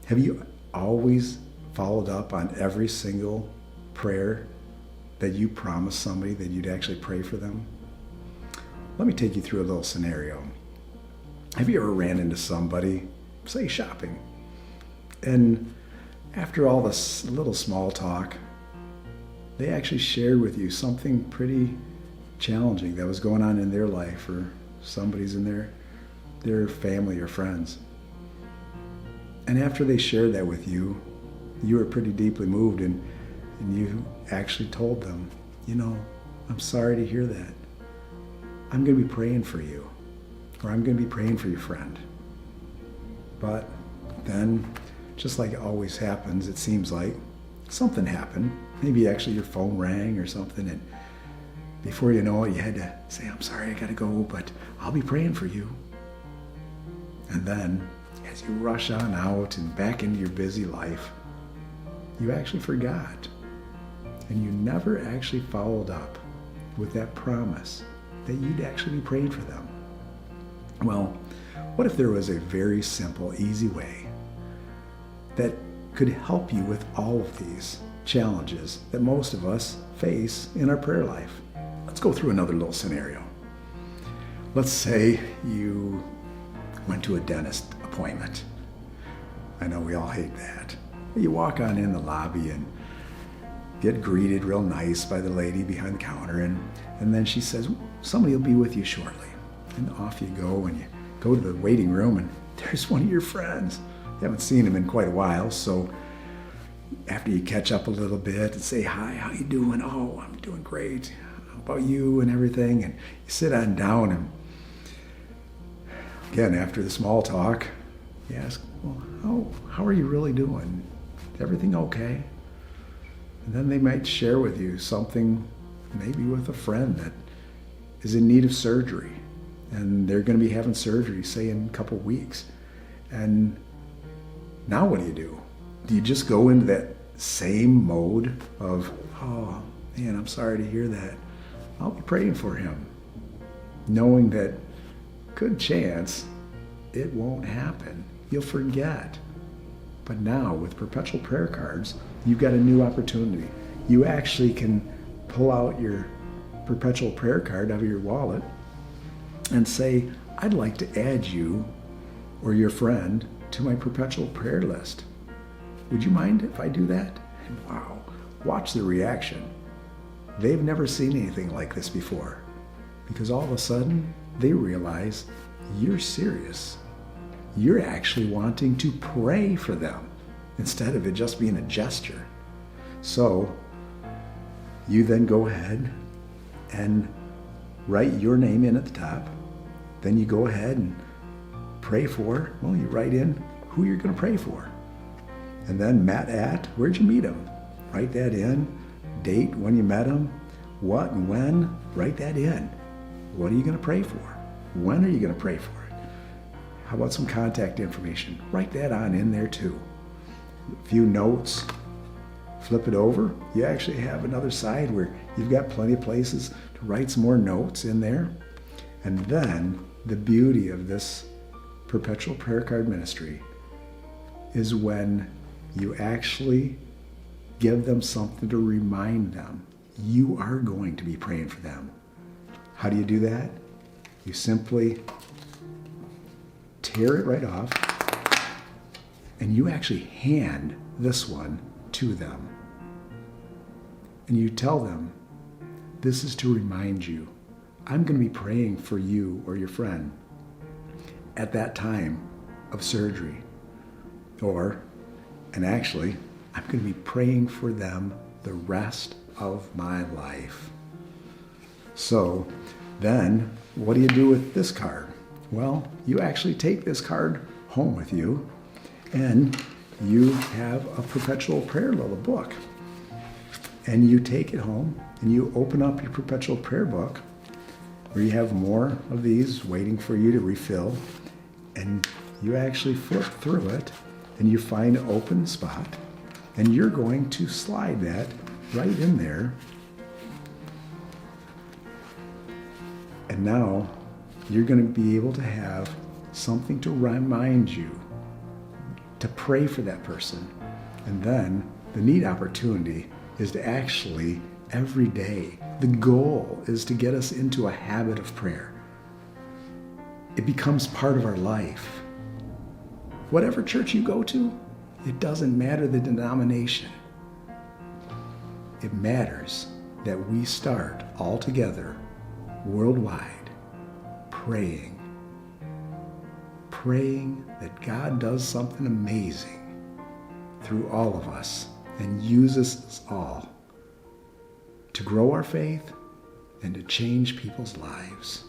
Have you always followed up on every single prayer that you promised somebody that you'd actually pray for them? Let me take you through a little scenario. Have you ever ran into somebody, say shopping, and after all this little small talk, they actually shared with you something pretty challenging that was going on in their life, or somebody's in their family or friends. And after they shared that with you, you were pretty deeply moved, and you actually told them, I'm sorry to hear that. I'm going to be praying for you, or I'm going to be praying for your friend. But then, just like it always happens, it seems like something happened. Maybe actually your phone rang or something, and before you know it, you had to say, I'm sorry, I got to go, but I'll be praying for you. And then, as you rush on out and back into your busy life, you actually forgot. And you never actually followed up with that promise that you'd actually be praying for them. Well, what if there was a very simple, easy way that could help you with all of these challenges that most of us face in our prayer life? Let's go through another little scenario. Let's say you went to a dentist appointment. I know we all hate that. You walk on in the lobby and get greeted real nice by the lady behind the counter, and then she says, somebody will be with you shortly. And off you go, and you go to the waiting room, and there's one of your friends. You haven't seen him in quite a while, so after you catch up a little bit and say, hi, how you doing? Oh, I'm doing great. How about you and everything? And you sit on down, and again, after the small talk, you ask, well, how are you really doing? Is everything okay? And then they might share with you something, maybe with a friend that is in need of surgery, and they're going to be having surgery, say, in a couple weeks. And now what do? Do you just go into that same mode of, oh man, I'm sorry to hear that. I'll be praying for him, knowing that good chance it won't happen. You'll forget. But now with perpetual prayer cards, you've got a new opportunity. You actually can pull out your perpetual prayer card out of your wallet and say, I'd like to add you or your friend to my perpetual prayer list. Would you mind if I do that? And wow, watch the reaction. They've never seen anything like this before, because all of a sudden they realize you're serious. You're actually wanting to pray for them instead of it just being a gesture. So you then go ahead and write your name in at the top. Then you go ahead and pray for, you write in who you're going to pray for. And then Matt at, where'd you meet him? Write that in. Date, when you met him, what and when, write that in. What are you going to pray for? When are you going to pray for it? How about some contact information? Write that on in there too. A few notes. Flip it over. You actually have another side where you've got plenty of places to write some more notes in there. And then the beauty of this perpetual prayer card ministry is when you actually give them something to remind them you are going to be praying for them. How do you do that? You simply tear it right off, and you actually hand this one to them. And you tell them, this is to remind you, I'm going to be praying for you or your friend at that time of surgery. And actually, I'm going to be praying for them the rest of my life. So then, what do you do with this card? Well, you actually take this card home with you, and you have a perpetual prayer little book. And you take it home, and you open up your perpetual prayer book, where you have more of these waiting for you to refill, and you actually flip through it, and you find an open spot, and you're going to slide that right in there. And now you're going to be able to have something to remind you to pray for that person. And then the neat opportunity is to actually, every day, the goal is to get us into a habit of prayer. It becomes part of our life. Whatever church you go to, it doesn't matter the denomination. It matters that we start all together, worldwide, praying that God does something amazing through all of us and uses us all to grow our faith and to change people's lives.